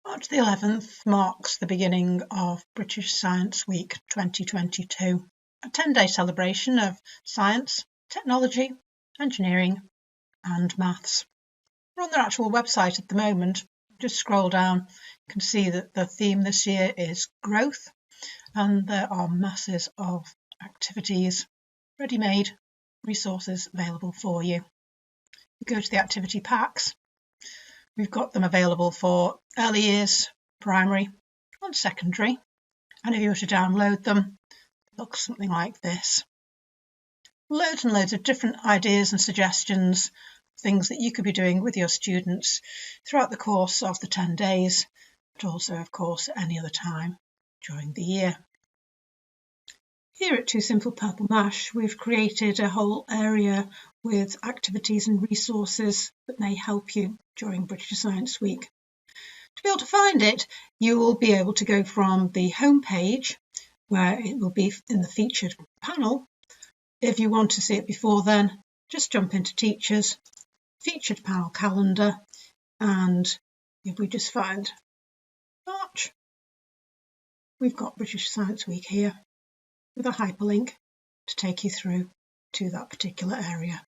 March the 11th marks the beginning of British Science Week 2022, a 10-day celebration of science, technology, engineering and maths. We're on their actual website at the moment. Just scroll down, you can see that the theme this year is growth, and there are masses of activities, ready-made resources available for you. You go to the activity packs. We've got them available for early years, primary and secondary. And if you were to download them, it looks something like this. Loads and loads of different ideas and suggestions, things that you could be doing with your students throughout the course of the 10 days, but also, of course, any other time during the year. Here at 2Simple Purple Mash, we've created a whole area with activities and resources that may help you during British Science Week. To be able to find it, you will be able to go from the home page, where it will be in the featured panel. If you want to see it before then, just jump into Teachers, Featured Panel Calendar, and if we just find March, we've got British Science Week here, with a hyperlink to take you through to that particular area.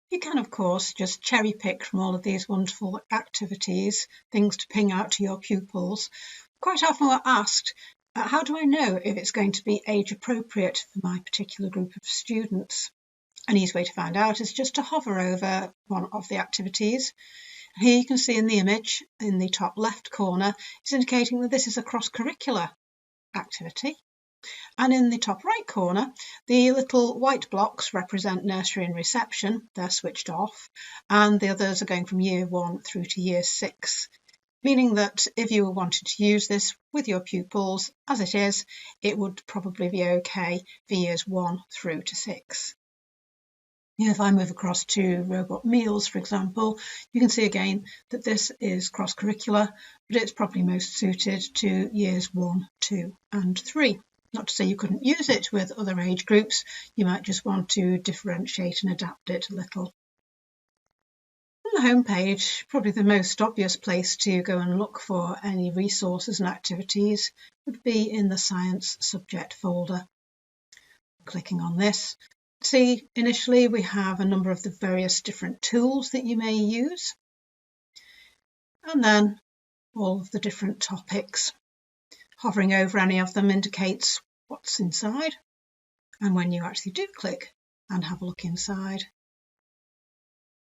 You can, of course, just cherry pick from all of these wonderful activities, things to ping out to your pupils. Quite often we're asked, how do I know if it's going to be age appropriate for my particular group of students? An easy way to find out is just to hover over one of the activities. Here you can see in the image in the top left corner, it's indicating that this is a cross-curricular activity. And in the top right corner, the little white blocks represent nursery and reception. They're switched off, and the others are going from year 1 through to year 6, meaning that if you were wanting to use this with your pupils as it is, it would probably be okay for years 1 through to 6. If I move across to robot meals, for example, you can see again that this is cross-curricular, but it's probably most suited to years 1, 2 and 3. Not to say you couldn't use it with other age groups, you might just want to differentiate and adapt it a little. On the home page, probably the most obvious place to go and look for any resources and activities would be in the Science Subject folder. Clicking on this, see, initially we have a number of the various different tools that you may use, and then all of the different topics. Hovering over any of them indicates what's inside, and when you actually do click and have a look inside,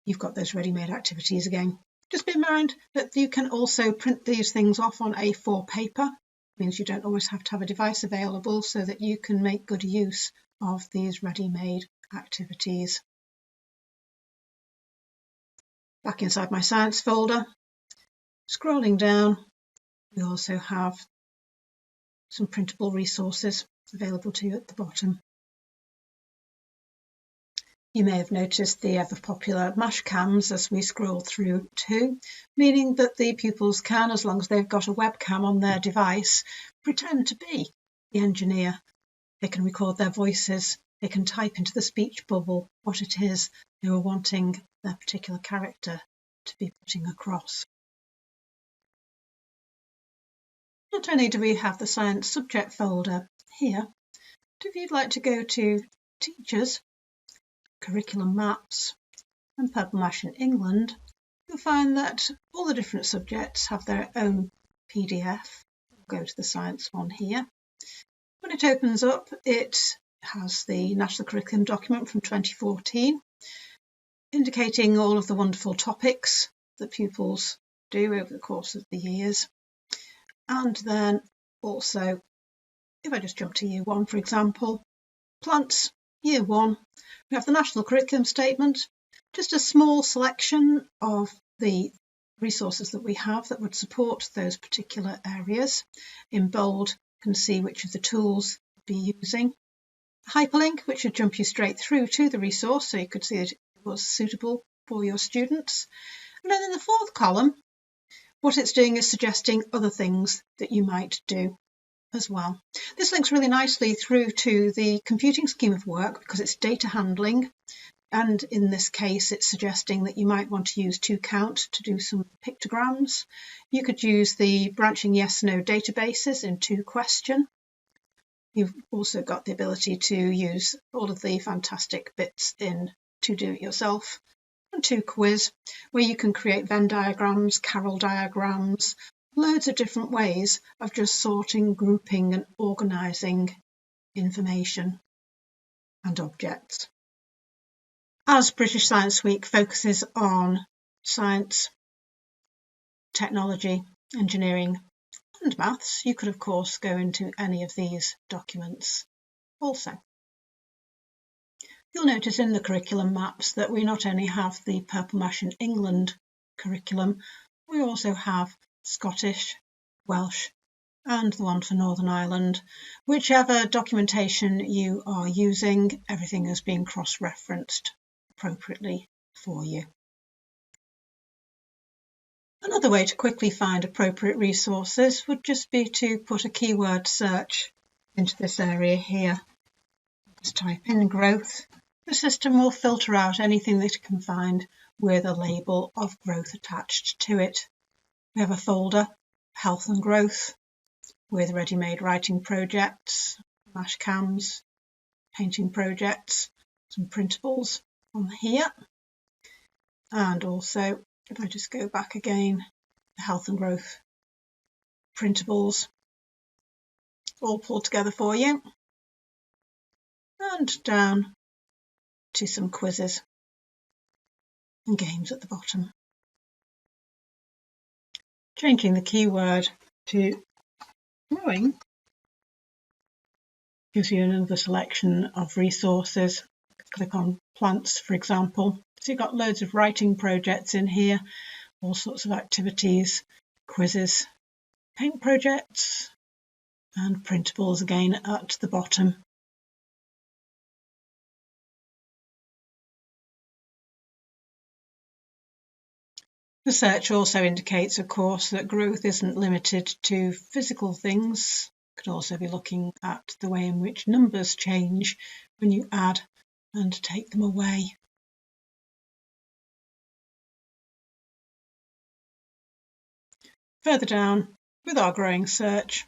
you've got those ready-made activities again. Just bear in mind that you can also print these things off on A4 paper. It means you don't always have to have a device available, so that you can make good use of these ready-made activities. Back inside my science folder, scrolling down, we also have some printable resources available to you at the bottom. You may have noticed the ever popular mash cams as we scroll through too, meaning that the pupils can, as long as they've got a webcam on their device, pretend to be the engineer. They can record their voices, they can type into the speech bubble what it is they were wanting their particular character to be putting across. Not only do we have the Science Subject folder here, but if you'd like to go to Teachers, Curriculum Maps and Purple Mash in England, you'll find that all the different subjects have their own PDF. We'll go to the science one here. When it opens up, it has the National Curriculum document from 2014, indicating all of the wonderful topics that pupils do over the course of the years. And then also, if I just jump to year 1, for example, plants, year 1, we have the National Curriculum Statement, just a small selection of the resources that we have that would support those particular areas. In bold, you can see which of the tools you'll be using. A hyperlink, which should jump you straight through to the resource, so you could see that it was suitable for your students. And then in the 4th column, what it's doing is suggesting other things that you might do as well. This links really nicely through to the computing scheme of work because it's data handling. And in this case, it's suggesting that you might want to use 2Count to do some pictograms. You could use the branching yes-no databases in 2Question. You've also got the ability to use all of the fantastic bits in 2Do-It-Yourself and 2Quiz, where you can create Venn diagrams, Carroll diagrams, loads of different ways of just sorting, grouping and organising information and objects. As British Science Week focuses on science, technology, engineering and maths, you could of course go into any of these documents also. You'll notice in the curriculum maps that we not only have the Purple Mash in England curriculum, we also have Scottish, Welsh and the one for Northern Ireland. Whichever documentation you are using, everything is being cross-referenced appropriately for you. Another way to quickly find appropriate resources would just be to put a keyword search into this area here. Just type in growth. The system will filter out anything that it can find with a label of growth attached to it. We have a folder, Health and Growth, with ready-made writing projects, mash cams, painting projects, some printables on here. And also, if I just go back again, the Health and Growth printables, all pulled together for you. And down to some quizzes and games at the bottom. Changing the keyword to growing gives you another selection of resources. Click on plants, for example. So you've got loads of writing projects in here, all sorts of activities, quizzes, paint projects, and printables again at the bottom. The search also indicates, of course, that growth isn't limited to physical things. You could also be looking at the way in which numbers change when you add and take them away. Further down, with our growing search,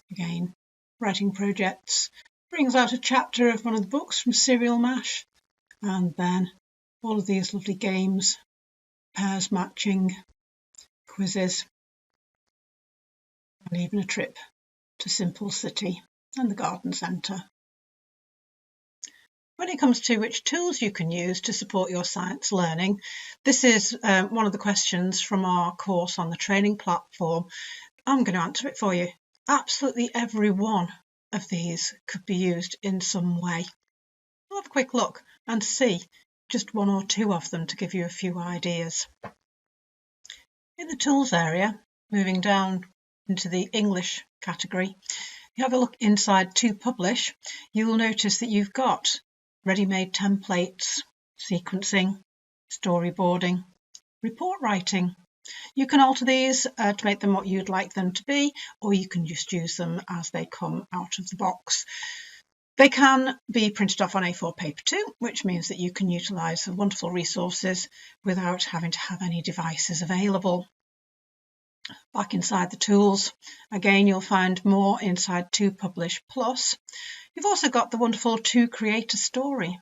again, writing projects, brings out a chapter of one of the books from Serial Mash, and then all of these lovely games, pairs matching, quizzes, and even a trip to Simple City and the garden centre. When it comes to which tools you can use to support your science learning, this is one of the questions from our course on the training platform. I'm going to answer it for you. Absolutely every one of these could be used in some way. We'll have a quick look and see just one or two of them to give you a few ideas. In the tools area, moving down into the English category, you have a look inside 2Publish, you will notice that you've got ready-made templates, sequencing, storyboarding, report writing. You can alter these to make them what you'd like them to be, or you can just use them as they come out of the box. They can be printed off on A4 paper too, which means that you can utilise the wonderful resources without having to have any devices available. Back inside the tools, again you'll find more inside 2Publish Plus. You've also got the wonderful 2Create a Story,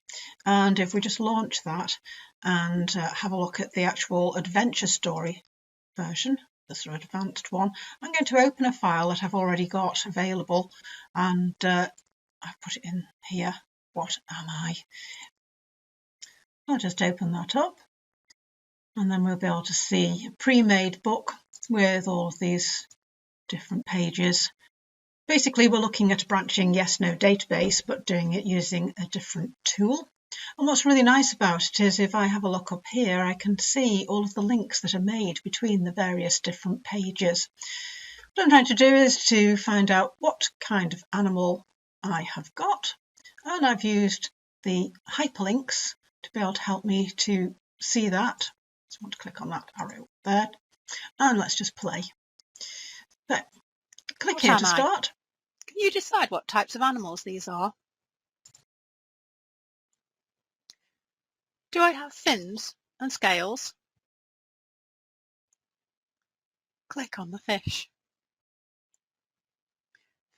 and if we just launch that and have a look at the actual adventure story version, the sort of advanced one, I'm going to open a file that I've already got available, and I've put it in here. What am I? I'll just open that up, and then we'll be able to see a pre-made book with all of these different pages. Basically, we're looking at a branching yes-no database, but doing it using a different tool. And what's really nice about it is if I have a look up here, I can see all of the links that are made between the various different pages. What I'm trying to do is to find out what kind of animal I have got, and I've used the hyperlinks to be able to help me to see that. So I want to click on that arrow there, and let's just play. So, click here to start. Can you decide what types of animals these are? Do I have fins and scales? Click on the fish.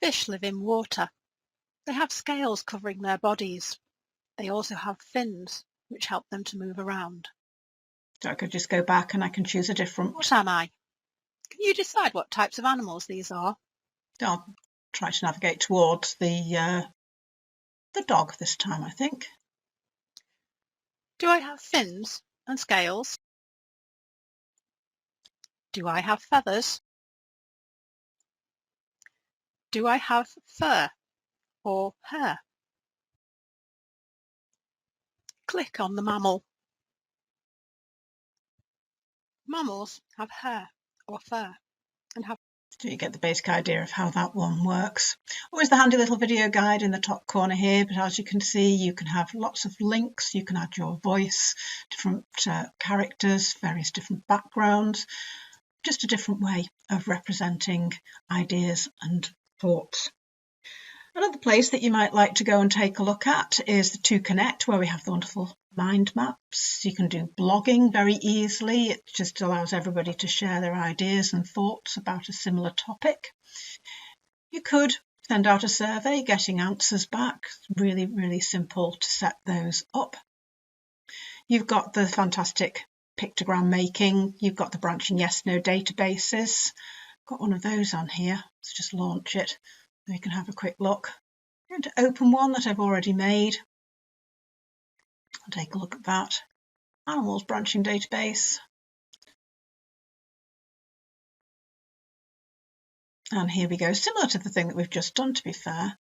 Fish live in water. They have scales covering their bodies. They also have fins, which help them to move around. So I could just go back and I can choose a different. What am I? Can you decide what types of animals these are? I'll try to navigate towards the dog this time, I think. Do I have fins and scales? Do I have feathers? Do I have fur or hair? Click on the mammal. Mammals have hair or fur and have. So you get the basic idea of how that one works. Always the handy little video guide in the top corner here, but as you can see, you can have lots of links, you can add your voice, different characters, various different backgrounds, just a different way of representing ideas and thoughts. Another place that you might like to go and take a look at is the 2Connect, where we have the wonderful mind maps. You can do blogging very easily. It just allows everybody to share their ideas and thoughts about a similar topic. You could send out a survey, getting answers back. It's really, really simple to set those up. You've got the fantastic pictogram making. You've got the branching yes/no databases. Got one of those on here. Let's just launch it. We can have a quick look. I'm going to open one that I've already made. I'll take a look at that. Animals branching database. And here we go, similar to the thing that we've just done, to be fair.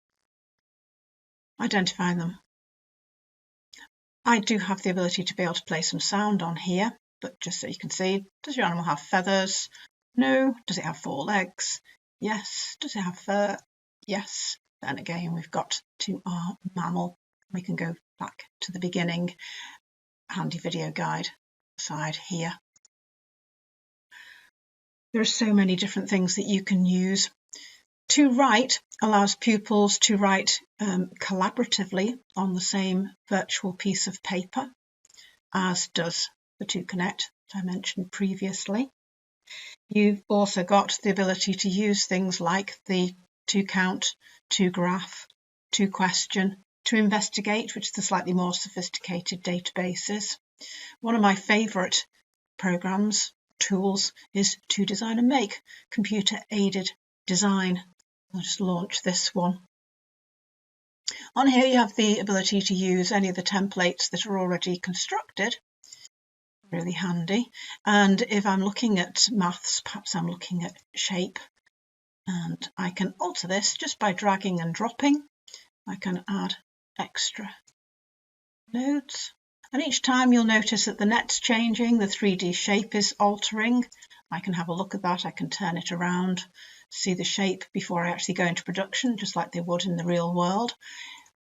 Identifying them. I do have the ability to be able to play some sound on here, but just so you can see, does your animal have feathers? No. Does it have 4 legs? Yes. Does it have fur? Yes. Then again, we've got to our mammal. We can go back to the beginning. Handy video guide side here. There are so many different things that you can use. To Write allows pupils to write collaboratively on the same virtual piece of paper, as does the 2Connect that I mentioned previously. You've also got the ability to use things like the 2Count, 2Graph, 2Question, 2Investigate, which is the slightly more sophisticated databases. One of my favourite programs, tools, is 2Design and Make, computer-aided design. I'll just launch this one. On here you have the ability to use any of the templates that are already constructed. Really handy. And if I'm looking at maths, perhaps I'm looking at shape, and I can alter this just by dragging and dropping. I can add extra nodes. And each time you'll notice that the net's changing, the 3D shape is altering. I can have a look at that. I can turn it around, see the shape before I actually go into production, just like they would in the real world.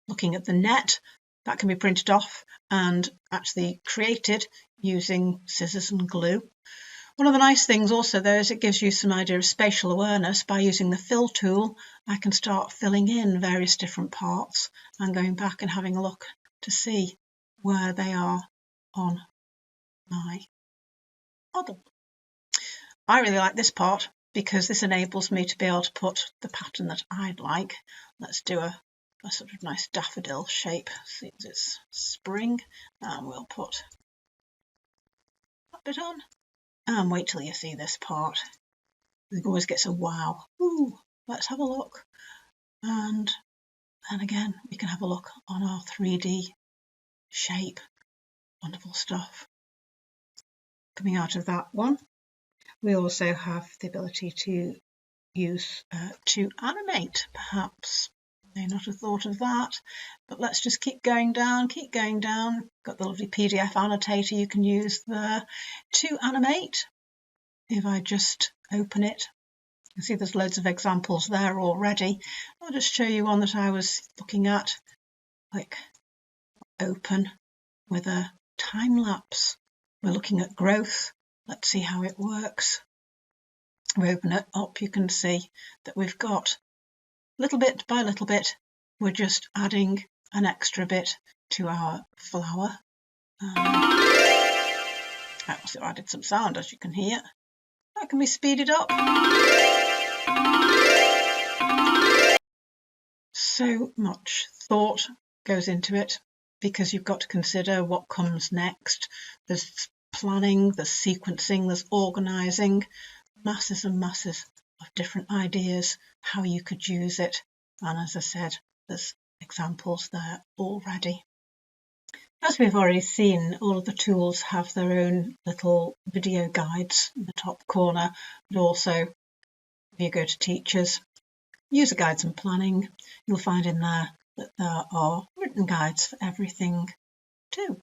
Looking at the net, that can be printed off and actually created using scissors and glue. One of the nice things also though is it gives you some idea of spatial awareness. By using the fill tool, I can start filling in various different parts and going back and having a look to see where they are on my model. I really like this part because this enables me to be able to put the pattern that I'd like. Let's do a sort of nice daffodil shape, since it's spring, and we'll put that bit on. And wait till you see this part. It always gets a wow. Ooh, let's have a look. And then again, we can have a look on our 3D shape. Wonderful stuff. Coming out of that one, we also have the ability to use to animate, perhaps. May not have thought of that, but let's just keep going down, keep going down. Got the lovely PDF annotator you can use there to animate. If I just open it, you can see there's loads of examples there already. I'll just show you one that I was looking at. Click open with a time lapse. We're looking at growth. Let's see how it works. We open it up, you can see that we've got little bit by little bit, we're just adding an extra bit to our flower. I also added some sound, as you can hear. That can be speeded up. So much thought goes into it because you've got to consider what comes next. There's planning, there's sequencing, there's organising, masses and masses of different ideas how you could use it. And as I said, there's examples there already. As we've already seen, all of the tools have their own little video guides in the top corner, but also if you go to Teachers, User Guides and Planning, you'll find in there that there are written guides for everything too.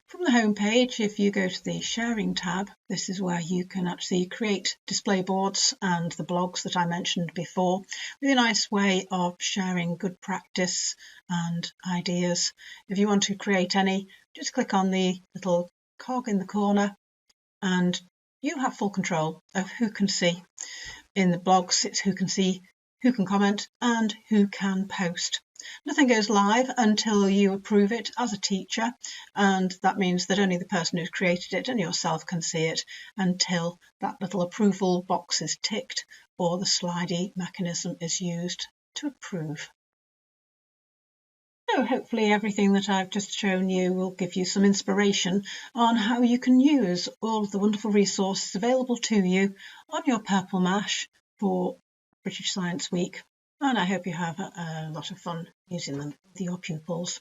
From the home page, if you go to the Sharing tab, this is where you can actually create display boards and the blogs that I mentioned before, with a nice way of sharing good practice and ideas. If you want to create any, just click on the little cog in the corner and you have full control of who can see. In the blogs, it's who can see, who can comment and who can post. Nothing goes live until you approve it as a teacher, and that means that only the person who's created it and yourself can see it until that little approval box is ticked or the slidey mechanism is used to approve. So hopefully everything that I've just shown you will give you some inspiration on how you can use all of the wonderful resources available to you on your Purple Mash for British Science Week. And I hope you have a lot of fun using them with your pupils.